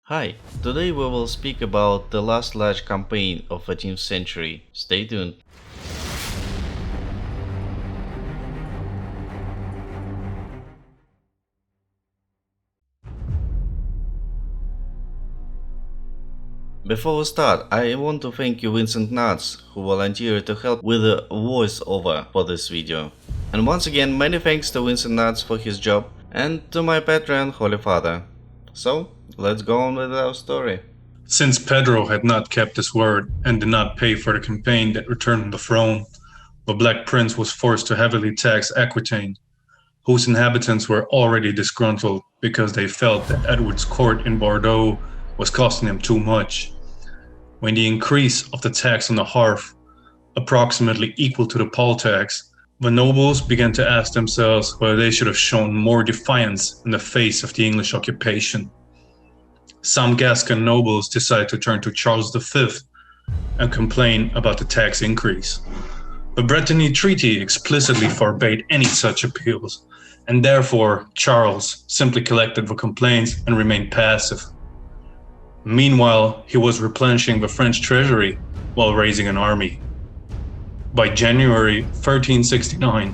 Hi, today we will speak about the last large campaign of 18th century. Stay tuned. Before we start, I want to thank you Vincent Nuts, who volunteered to help with the voiceover for this video. And once again, many thanks to Vincent Nuts for his job, and to my patron Holy Father. So, let's go on with our story. Since Pedro had not kept his word and did not pay for the campaign that returned him the throne, the Black Prince was forced to heavily tax Aquitaine, whose inhabitants were already disgruntled because they felt that Edward's court in Bordeaux was costing them too much. When the increase of the tax on the hearth, approximately equal to the poll tax, the nobles began to ask themselves whether they should have shown more defiance in the face of the English occupation. Some Gascon nobles decided to turn to Charles V and complain about the tax increase. The Brittany Treaty explicitly forbade any such appeals, and therefore Charles simply collected the complaints and remained passive. Meanwhile, he was replenishing the French treasury while raising an army. By January 1369,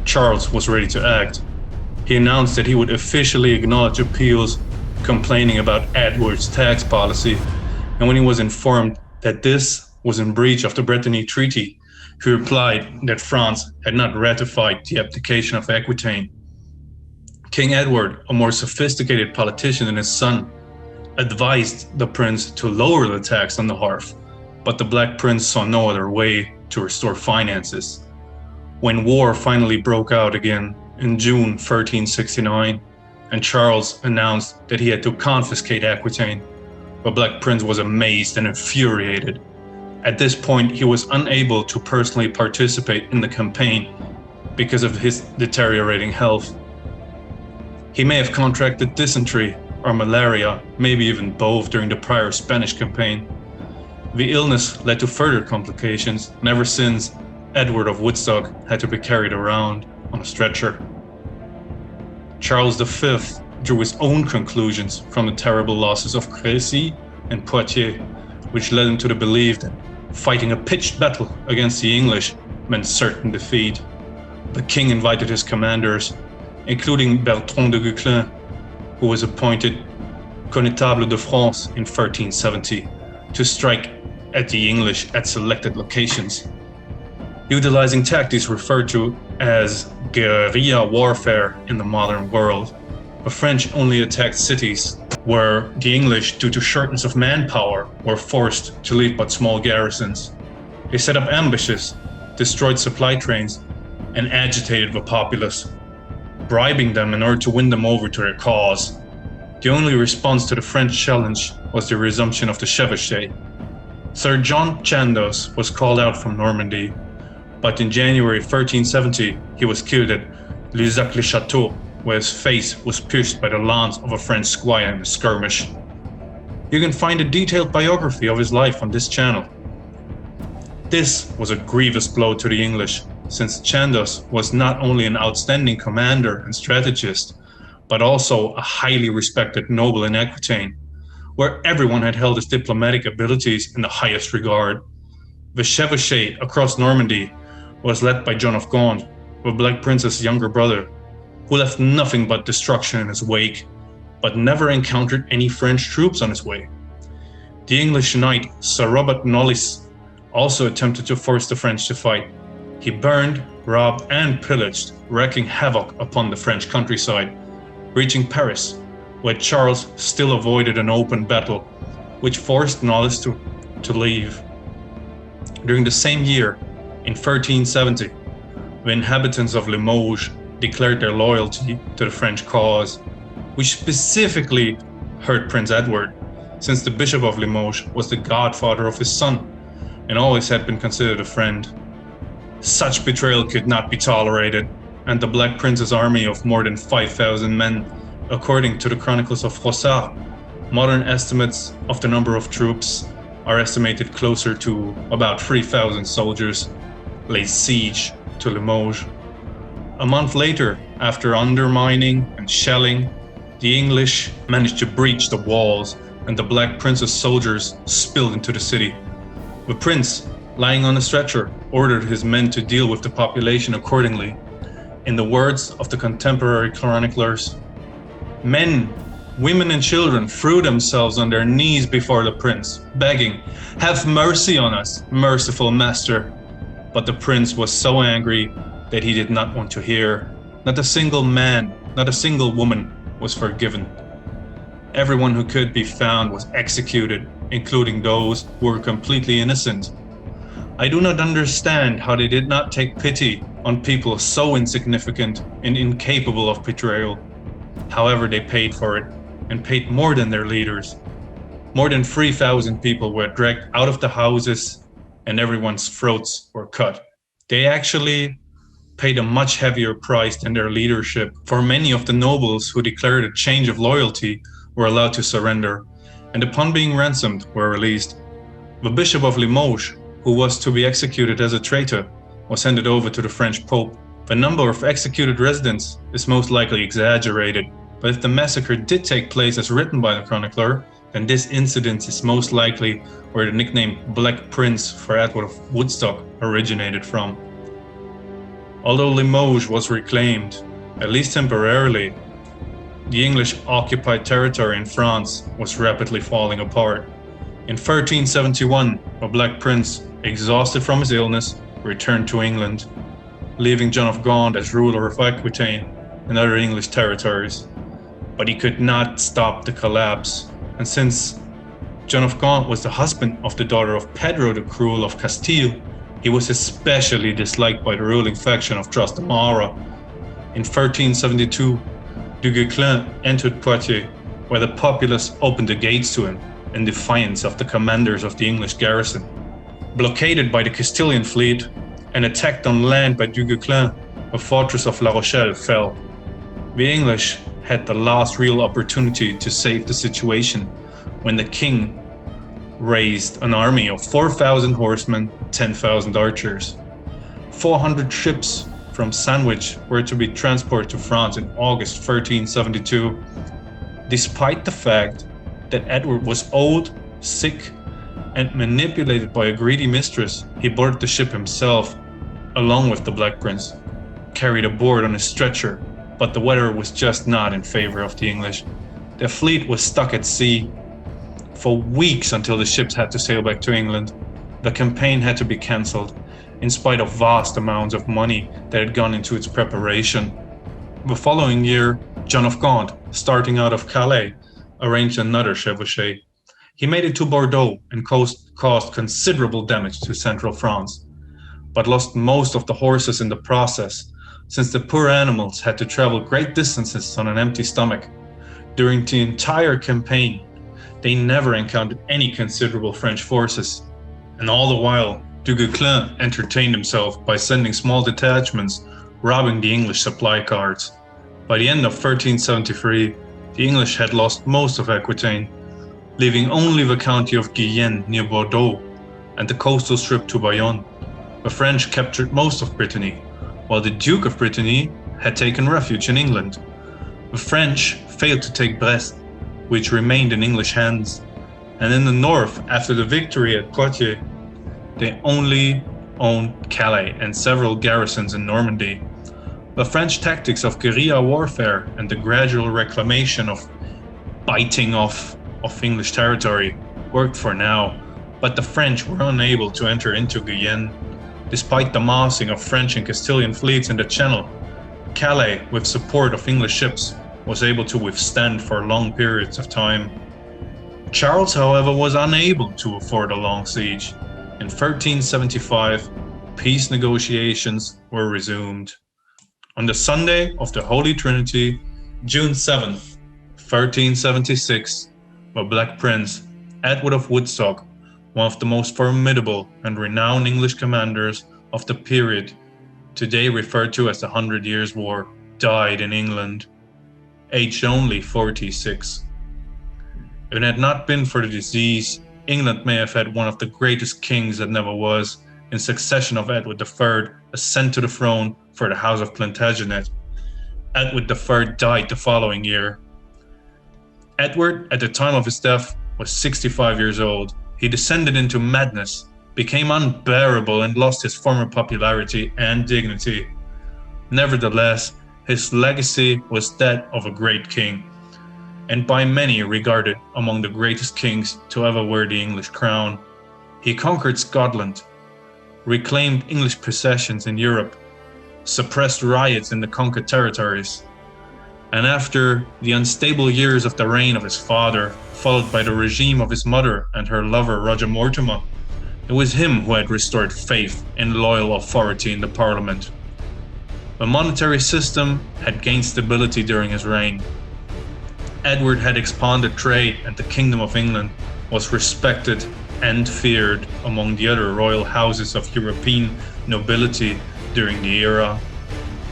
Charles was ready to act. He announced that he would officially acknowledge appeals complaining about Edward's tax policy, and when he was informed that this was in breach of the Brittany Treaty, he replied that France had not ratified the abdication of Aquitaine. King Edward, a more sophisticated politician than his son, advised the prince to lower the tax on the hearth, but the Black Prince saw no other way to restore finances. When war finally broke out again in June 1369, and Charles announced that he had to confiscate Aquitaine, the Black Prince was amazed and infuriated. At this point, he was unable to personally participate in the campaign because of his deteriorating health. He may have contracted dysentery or malaria, maybe even both, during the prior Spanish campaign. The illness led to further complications, and ever since, Edward of Woodstock had to be carried around on a stretcher. Charles V drew his own conclusions from the terrible losses of Crécy and Poitiers, which led him to the belief that fighting a pitched battle against the English meant certain defeat. The king invited his commanders, including Bertrand de Guesclin, who was appointed Connétable de France in 1370, to strike at the English at selected locations. Utilizing tactics referred to as guerrilla warfare in the modern world, the French only attacked cities where the English, due to shortness of manpower, were forced to leave but small garrisons. They set up ambushes, destroyed supply trains, and agitated the populace, bribing them in order to win them over to their cause. The only response to the French challenge was the resumption of the chevauchée. Sir John Chandos was called out from Normandy, but in January 1370 he was killed at Luzac-le-Château, where his face was pierced by the lance of a French squire in a skirmish. You can find a detailed biography of his life on this channel. This was a grievous blow to the English, since Chandos was not only an outstanding commander and strategist, but also a highly respected noble in Aquitaine, where everyone had held his diplomatic abilities in the highest regard. The chevauchée across Normandy was led by John of Gaunt, the Black Prince's younger brother, who left nothing but destruction in his wake, but never encountered any French troops on his way. The English knight Sir Robert Knollys also attempted to force the French to fight. He burned, robbed, and pillaged, wreaking havoc upon the French countryside, reaching Paris, where Charles still avoided an open battle, which forced Knollys to leave. During the same year, in 1370, the inhabitants of Limoges declared their loyalty to the French cause, which specifically hurt Prince Edward, since the Bishop of Limoges was the godfather of his son and always had been considered a friend. Such betrayal could not be tolerated, and the Black Prince's army of more than 5,000 men, according to the Chronicles of Froissart, modern estimates of the number of troops are estimated closer to about 3,000 soldiers, laid siege to Limoges. A month later, after undermining and shelling, the English managed to breach the walls and the Black Prince's soldiers spilled into the city. The prince, lying on a stretcher, ordered his men to deal with the population accordingly. In the words of the contemporary chroniclers, men, women and children threw themselves on their knees before the prince, begging, "Have mercy on us, merciful master." But the prince was so angry that he did not want to hear. Not a single man, not a single woman was forgiven. Everyone who could be found was executed, including those who were completely innocent. I do not understand how they did not take pity on people so insignificant and incapable of betrayal. However, they paid for it, and paid more than their leaders. More than 3,000 people were dragged out of the houses, and everyone's throats were cut. They actually paid a much heavier price than their leadership, for many of the nobles who declared a change of loyalty were allowed to surrender, and upon being ransomed were released. The Bishop of Limoges, who was to be executed as a traitor, was handed over to the French Pope. The number of executed residents is most likely exaggerated, but if the massacre did take place as written by the chronicler, then this incident is most likely where the nickname Black Prince for Edward of Woodstock originated from. Although Limoges was reclaimed, at least temporarily, the English occupied territory in France was rapidly falling apart. In 1371, a Black Prince, exhausted from his illness, returned to England, leaving John of Gaunt as ruler of Aquitaine and other English territories. But he could not stop the collapse, and since John of Gaunt was the husband of the daughter of Pedro the Cruel of Castile, he was especially disliked by the ruling faction of Trastamara. In 1372, Du Guesclin entered Poitiers, where the populace opened the gates to him in defiance of the commanders of the English garrison. Blockaded by the Castilian fleet and attacked on land by Du Guesclin, the fortress of La Rochelle fell. The English had the last real opportunity to save the situation when the king raised an army of 4,000 horsemen, 10,000 archers. 400 ships from Sandwich were to be transported to France in August 1372. Despite the fact that Edward was old, sick, and manipulated by a greedy mistress, he boarded the ship himself, along with the Black Prince, carried aboard on a stretcher, but the weather was just not in favor of the English. Their fleet was stuck at sea for weeks until the ships had to sail back to England. The campaign had to be cancelled, in spite of vast amounts of money that had gone into its preparation. The following year, John of Gaunt, starting out of Calais, arranged another chevauchée. He made it to Bordeaux and caused considerable damage to central France, but lost most of the horses in the process, since the poor animals had to travel great distances on an empty stomach. During the entire campaign, they never encountered any considerable French forces, and all the while, Du Guesclin entertained himself by sending small detachments, robbing the English supply carts. By the end of 1373, the English had lost most of Aquitaine, leaving only the county of Guyenne near Bordeaux and the coastal strip to Bayonne. The French captured most of Brittany, while the Duke of Brittany had taken refuge in England. The French failed to take Brest, which remained in English hands, and in the north, after the victory at Poitiers, they only owned Calais and several garrisons in Normandy. The French tactics of guerrilla warfare and the gradual reclamation of biting off of English territory worked for now, but the French were unable to enter into Guyenne. Despite the massing of French and Castilian fleets in the Channel, Calais, with support of English ships, was able to withstand for long periods of time. Charles, however, was unable to afford a long siege. In 1375, peace negotiations were resumed. On the Sunday of the Holy Trinity, June 7th, 1376, the Black Prince, Edward of Woodstock, one of the most formidable and renowned English commanders of the period, today referred to as the 100 Years' War, died in England, aged only 46. If it had not been for the disease, England may have had one of the greatest kings that never was, in succession of Edward III, ascend to the throne for the House of Plantagenet. Edward III died the following year. Edward, at the time of his death, was 65 years old. He descended into madness, became unbearable, and lost his former popularity and dignity. Nevertheless, his legacy was that of a great king, and by many regarded among the greatest kings to ever wear the English crown. He conquered Scotland, reclaimed English possessions in Europe, suppressed riots in the conquered territories, and after the unstable years of the reign of his father, followed by the regime of his mother and her lover Roger Mortimer, it was him who had restored faith in loyal authority in the Parliament. The monetary system had gained stability during his reign. Edward had expanded trade, and the Kingdom of England was respected and feared among the other royal houses of European nobility during the era.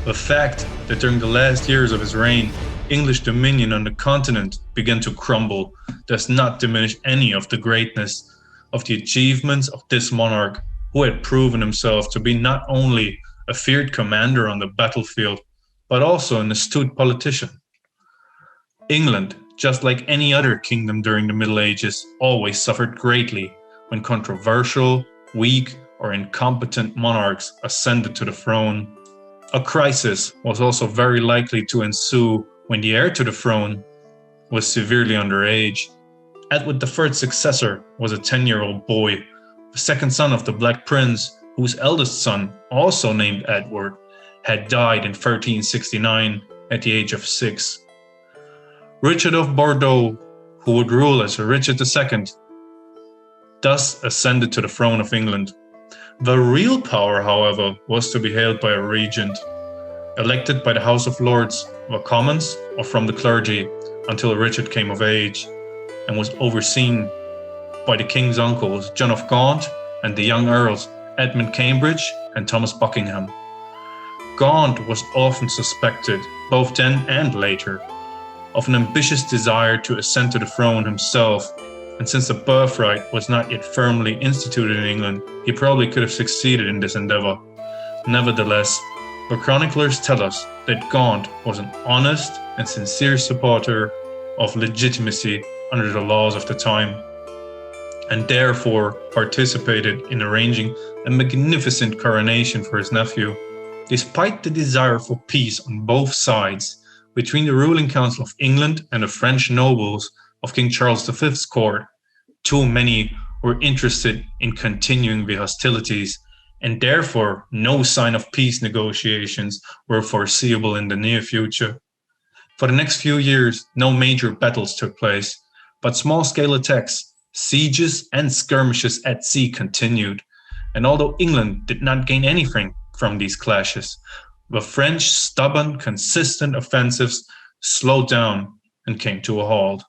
The fact that during the last years of his reign, English dominion on the continent began to crumble does not diminish any of the greatness of the achievements of this monarch, who had proven himself to be not only a feared commander on the battlefield, but also an astute politician. England, just like any other kingdom during the Middle Ages, always suffered greatly when controversial, weak, or incompetent monarchs ascended to the throne. A crisis was also very likely to ensue when the heir to the throne was severely underage. Edward III's successor was a 10-year-old boy, the second son of the Black Prince, whose eldest son, also named Edward, had died in 1369 at the age of 6. Richard of Bordeaux, who would rule as Richard II, thus ascended to the throne of England. The real power, however, was to be held by a regent, elected by the House of Lords, the Commons, or from the clergy, until Richard came of age, and was overseen by the king's uncles, John of Gaunt, and the young earls, Edmund Cambridge and Thomas Buckingham. Gaunt was often suspected, both then and later, of an ambitious desire to ascend to the throne himself, and since the birthright was not yet firmly instituted in England, he probably could have succeeded in this endeavour. Nevertheless, the chroniclers tell us that Gaunt was an honest and sincere supporter of legitimacy under the laws of the time, and therefore participated in arranging a magnificent coronation for his nephew. Despite the desire for peace on both sides, between the ruling council of England and the French nobles of King Charles V's court, too many were interested in continuing the hostilities, and therefore no sign of peace negotiations were foreseeable in the near future. For the next few years, no major battles took place, but small-scale attacks, sieges, and skirmishes at sea continued, and although England did not gain anything from these clashes, the French stubborn, consistent offensives slowed down and came to a halt.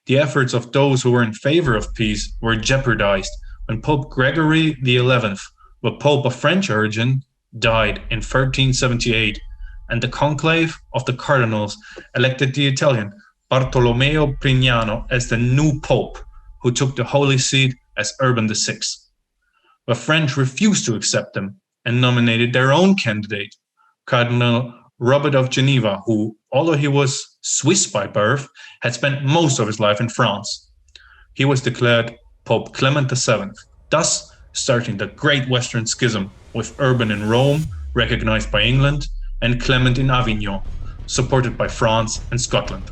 The efforts of those who were in favor of peace were jeopardized when Pope Gregory XI, the Pope of French origin, died in 1378, and the conclave of the cardinals elected the Italian Bartolomeo Prignano as the new pope, who took the Holy See as Urban VI. The French refused to accept him and nominated their own candidate, Cardinal Robert of Geneva, who, although he was Swiss by birth, had spent most of his life in France. He was declared Pope Clement VII, thus starting the Great Western Schism, with Urban in Rome, recognized by England, and Clement in Avignon, supported by France and Scotland.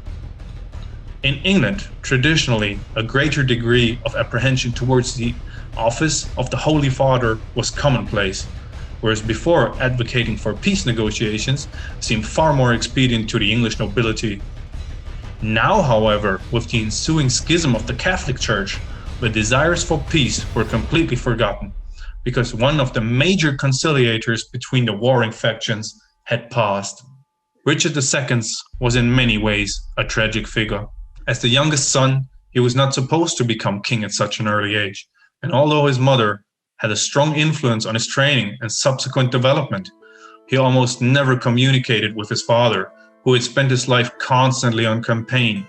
In England, traditionally, a greater degree of apprehension towards the office of the Holy Father was commonplace, whereas before advocating for peace negotiations seemed far more expedient to the English nobility. Now, however, with the ensuing schism of the Catholic Church, the desires for peace were completely forgotten, because one of the major conciliators between the warring factions had passed. Richard II was in many ways a tragic figure. As the youngest son, he was not supposed to become king at such an early age, and although his mother had a strong influence on his training and subsequent development, he almost never communicated with his father, who had spent his life constantly on campaign,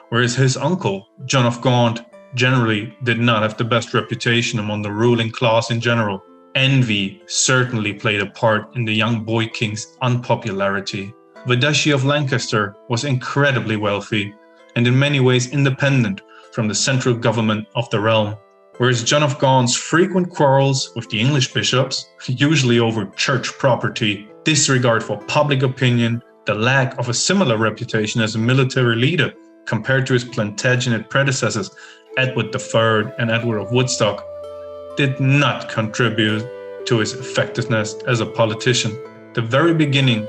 whereas his uncle, John of Gaunt, generally did not have the best reputation among the ruling class in general. Envy certainly played a part in the young boy king's unpopularity. The Duchy of Lancaster was incredibly wealthy and in many ways independent from the central government of the realm. Whereas John of Gaunt's frequent quarrels with the English bishops, usually over church property, disregard for public opinion, the lack of a similar reputation as a military leader compared to his Plantagenet predecessors, Edward III and Edward of Woodstock, did not contribute to his effectiveness as a politician. The very beginning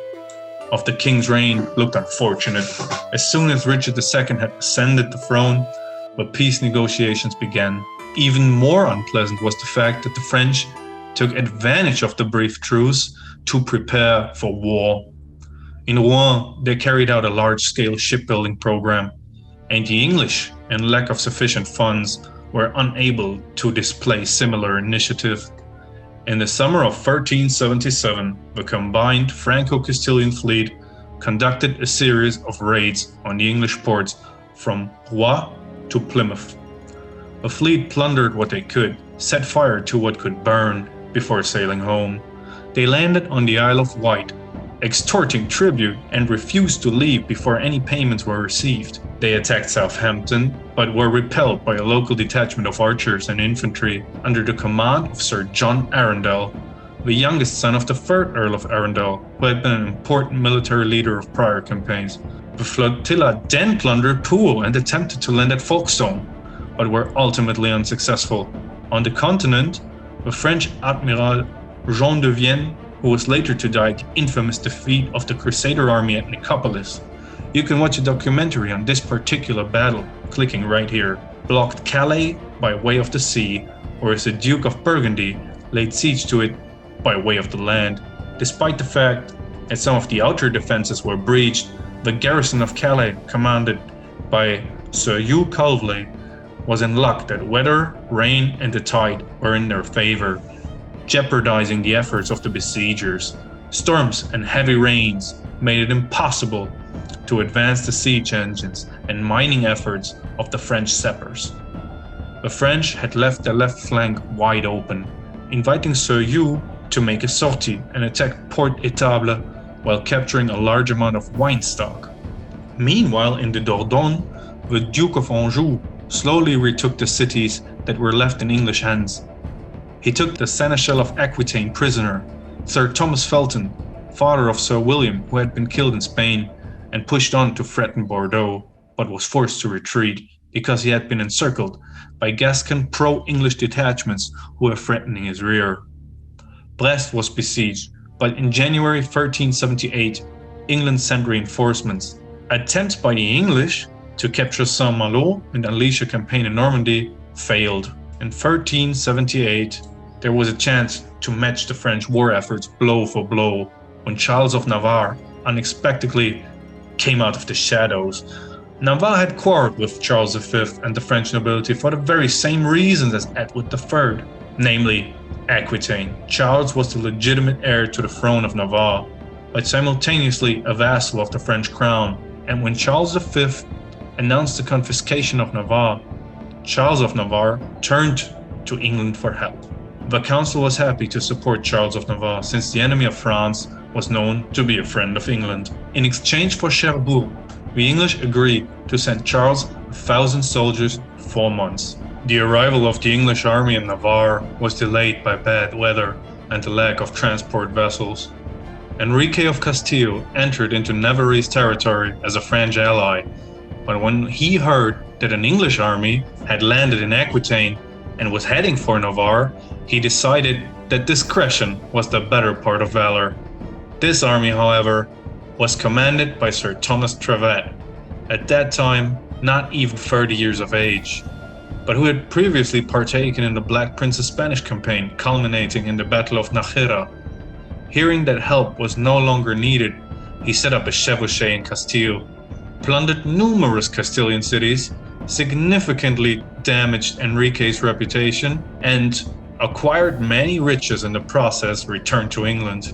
of the king's reign looked unfortunate. As soon as Richard II had ascended the throne, but peace negotiations began. Even more unpleasant was the fact that the French took advantage of the brief truce to prepare for war. In Rouen, they carried out a large-scale shipbuilding program, and the English, in lack of sufficient funds, were unable to display similar initiative. In the summer of 1377, the combined Franco-Castilian fleet conducted a series of raids on the English ports from Rouen to Plymouth. The fleet plundered what they could, set fire to what could burn before sailing home. They landed on the Isle of Wight, extorting tribute, and refused to leave before any payments were received. They attacked Southampton, but were repelled by a local detachment of archers and infantry under the command of Sir John Arundel, the youngest son of the 3rd Earl of Arundel, who had been an important military leader of prior campaigns. The flotilla then plundered Poole and attempted to land at Folkestone, but were ultimately unsuccessful. On the continent, the French Admiral Jean de Vienne, who was later to die at the infamous defeat of the Crusader army at Nicopolis. You can watch a documentary on this particular battle, clicking right here. Blocked Calais by way of the sea, whereas the Duke of Burgundy laid siege to it by way of the land. Despite the fact that some of the outer defenses were breached, the garrison of Calais, commanded by Sir Hugh Calveley, was in luck that weather, rain, and the tide were in their favor, jeopardizing the efforts of the besiegers. Storms and heavy rains made it impossible to advance the siege engines and mining efforts of the French sappers. The French had left their left flank wide open, inviting Sir Hugh to make a sortie and attack Port Etable while capturing a large amount of wine stock. Meanwhile, in the Dordogne, the Duke of Anjou slowly retook the cities that were left in English hands. He took the Seneschal of Aquitaine prisoner, Sir Thomas Felton, father of Sir William, who had been killed in Spain, and pushed on to threaten Bordeaux, but was forced to retreat because he had been encircled by Gascon pro-English detachments who were threatening his rear. Brest was besieged, but in January 1378, England sent reinforcements. Attempts by the English to capture Saint-Malo and unleash a campaign in Normandy failed. In 1378, there was a chance to match the French war efforts blow for blow when Charles of Navarre unexpectedly came out of the shadows. Navarre had quarreled with Charles V and the French nobility for the very same reasons as Edward III, namely Aquitaine. Charles was the legitimate heir to the throne of Navarre, but simultaneously a vassal of the French crown, and when Charles V announced the confiscation of Navarre, Charles of Navarre turned to England for help. The council was happy to support Charles of Navarre since the enemy of France was known to be a friend of England. In exchange for Cherbourg, the English agreed to send Charles 1,000 soldiers for 4 months. The arrival of the English army in Navarre was delayed by bad weather and the lack of transport vessels. Enrique of Castile entered into Navarrese territory as a French ally, but when he heard that an English army had landed in Aquitaine and was heading for Navarre, he decided that discretion was the better part of valor. This army, however, was commanded by Sir Thomas Trevet, at that time not even 30 years of age, but who had previously partaken in the Black Prince's Spanish campaign culminating in the Battle of Nájera. Hearing that help was no longer needed, he set up a chevauchée in Castile, plundered numerous Castilian cities, significantly damaged Enrique's reputation, and acquired many riches in the process, returned to England.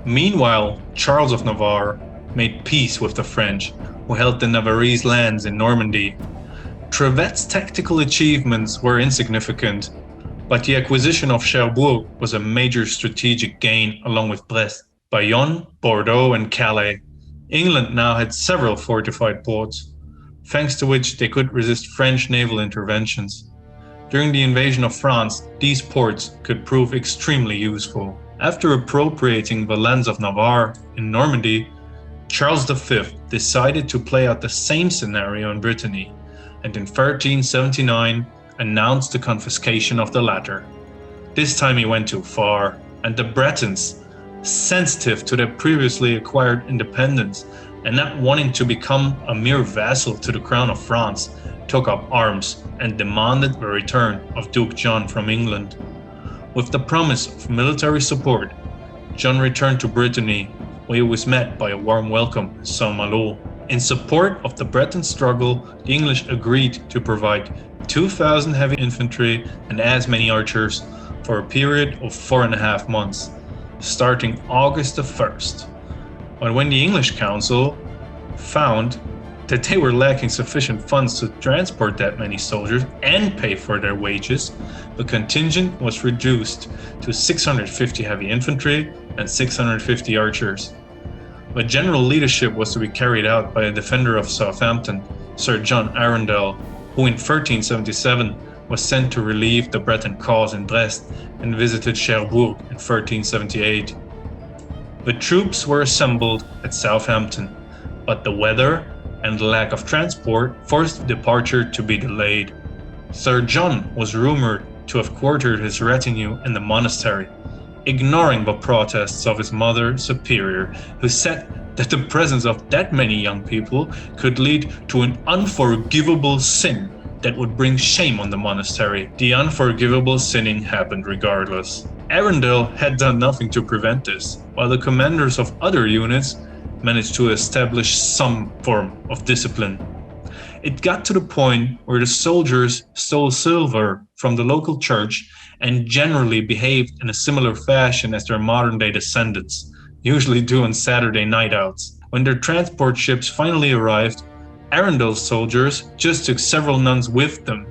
Meanwhile, Charles of Navarre made peace with the French, who held the Navarrese lands in Normandy. Trevet's tactical achievements were insignificant, but the acquisition of Cherbourg was a major strategic gain along with Brest, Bayonne, Bordeaux, and Calais. England now had several fortified ports. thanks to which they could resist French naval interventions. During the invasion of France, these ports could prove extremely useful. After appropriating Valence of Navarre in Normandy, Charles V decided to play out the same scenario in Brittany, and in 1379 announced the confiscation of the latter. This time he went too far, and the Bretons, sensitive to their previously acquired independence and not wanting to become a mere vassal to the crown of France, took up arms and demanded the return of Duke John from England. With the promise of military support, John returned to Brittany, where he was met by a warm welcome in Saint-Malo. In support of the Breton struggle, the English agreed to provide 2,000 heavy infantry and as many archers for a period of 4.5 months, starting August the 1st. But when the English council found that they were lacking sufficient funds to transport that many soldiers and pay for their wages, the contingent was reduced to 650 heavy infantry and 650 archers. But general leadership was to be carried out by a defender of Southampton, Sir John Arundel, who in 1377 was sent to relieve the Breton cause in Brest and visited Cherbourg in 1378. The troops were assembled at Southampton, but the weather and the lack of transport forced the departure to be delayed. Sir John was rumored to have quartered his retinue in the monastery, ignoring the protests of his mother superior, who said that the presence of that many young people could lead to an unforgivable sin that would bring shame on the monastery. The unforgivable sinning happened regardless. Arundel had done nothing to prevent this, while the commanders of other units managed to establish some form of discipline. It got to the point where the soldiers stole silver from the local church and generally behaved in a similar fashion as their modern-day descendants, usually doing Saturday night outs. When their transport ships finally arrived, Arundel's soldiers just took several nuns with them.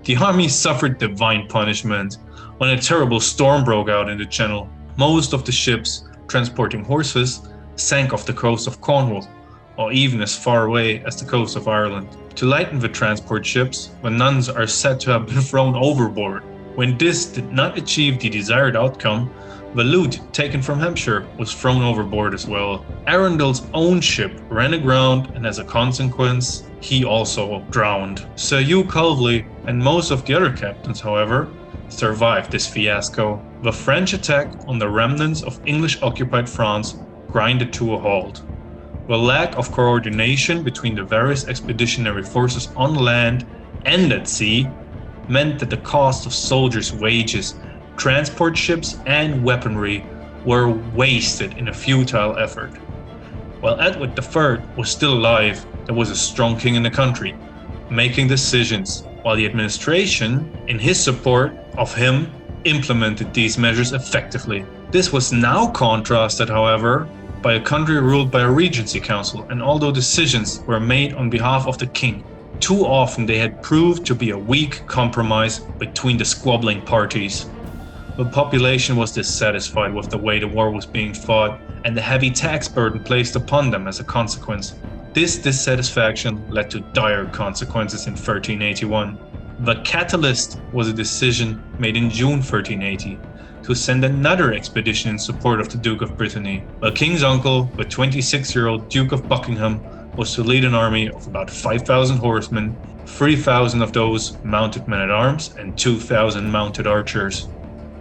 The army suffered divine punishment when a terrible storm broke out in the Channel. Most of the ships transporting horses sank off the coast of Cornwall, or even as far away as the coast of Ireland. To lighten the transport ships, the nuns are said to have been thrown overboard. When this did not achieve the desired outcome, the loot taken from Hampshire was thrown overboard as well. Arundel's own ship ran aground, and as a consequence, he also drowned. Sir Hugh Calveley and most of the other captains, however, survived this fiasco. The French attack on the remnants of English-occupied France grinded to a halt. The lack of coordination between the various expeditionary forces on land and at sea meant that the cost of soldiers' wages, transport ships, and weaponry were wasted in a futile effort. While Edward III was still alive, there was a strong king in the country, making decisions, while the administration, in his support of him, implemented these measures effectively. This was now contrasted, however, by a country ruled by a regency council, and although decisions were made on behalf of the king, too often they had proved to be a weak compromise between the squabbling parties. The population was dissatisfied with the way the war was being fought and the heavy tax burden placed upon them as a consequence. This dissatisfaction led to dire consequences in 1381. The catalyst was a decision made in June 1380 to send another expedition in support of the Duke of Brittany. The king's uncle, the 26-year-old Duke of Buckingham, was to lead an army of about 5,000 horsemen, 3,000 of those mounted men-at-arms and 2,000 mounted archers.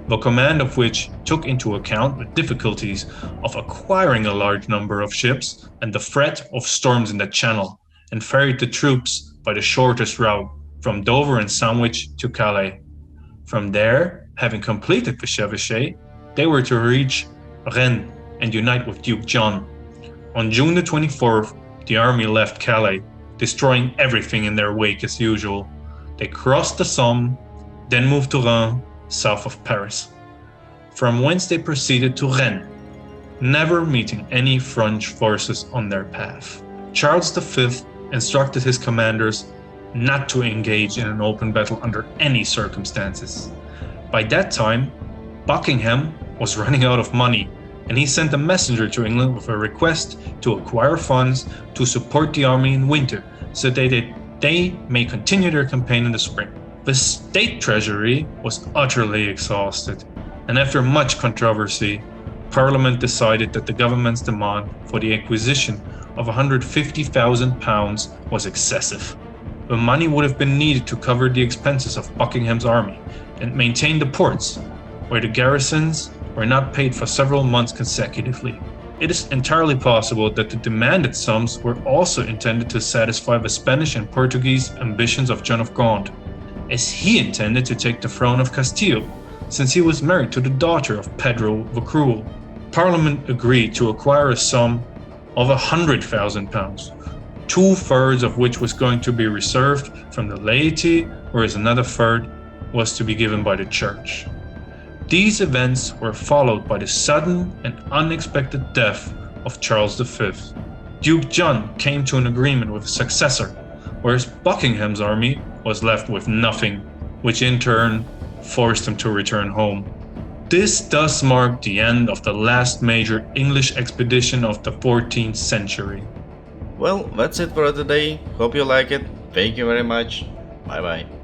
The command of which took into account the difficulties of acquiring a large number of ships and the threat of storms in the Channel, and ferried the troops by the shortest route from Dover and Sandwich to Calais. From there, having completed the chevauchée, they were to reach Rennes and unite with Duke John. On June the 24th, the army left Calais, destroying everything in their wake as usual. They crossed the Somme, then moved to Rennes, south of Paris, from whence they proceeded to Rennes, never meeting any French forces on their path. Charles V instructed his commanders not to engage in an open battle under any circumstances. By that time, Buckingham was running out of money, and he sent a messenger to England with a request to acquire funds to support the army in winter, so that they may continue their campaign in the spring. The state treasury was utterly exhausted, and after much controversy, Parliament decided that the government's demand for the acquisition of £150,000 was excessive. The money would have been needed to cover the expenses of Buckingham's army and maintain the ports, where the garrisons were not paid for several months consecutively. It is entirely possible that the demanded sums were also intended to satisfy the Spanish and Portuguese ambitions of John of Gaunt, as he intended to take the throne of Castile, since he was married to the daughter of Pedro the Cruel. Parliament agreed to acquire a sum of £100,000, 2/3 of which was going to be reserved from the laity, whereas another third was to be given by the church. These events were followed by the sudden and unexpected death of Charles V. Duke John came to an agreement with his successor, whereas Buckingham's army was left with nothing, which in turn forced him to return home. This thus marked the end of the last major English expedition of the 14th century. Well, that's it for today. Hope you like it. Thank you very much. Bye bye.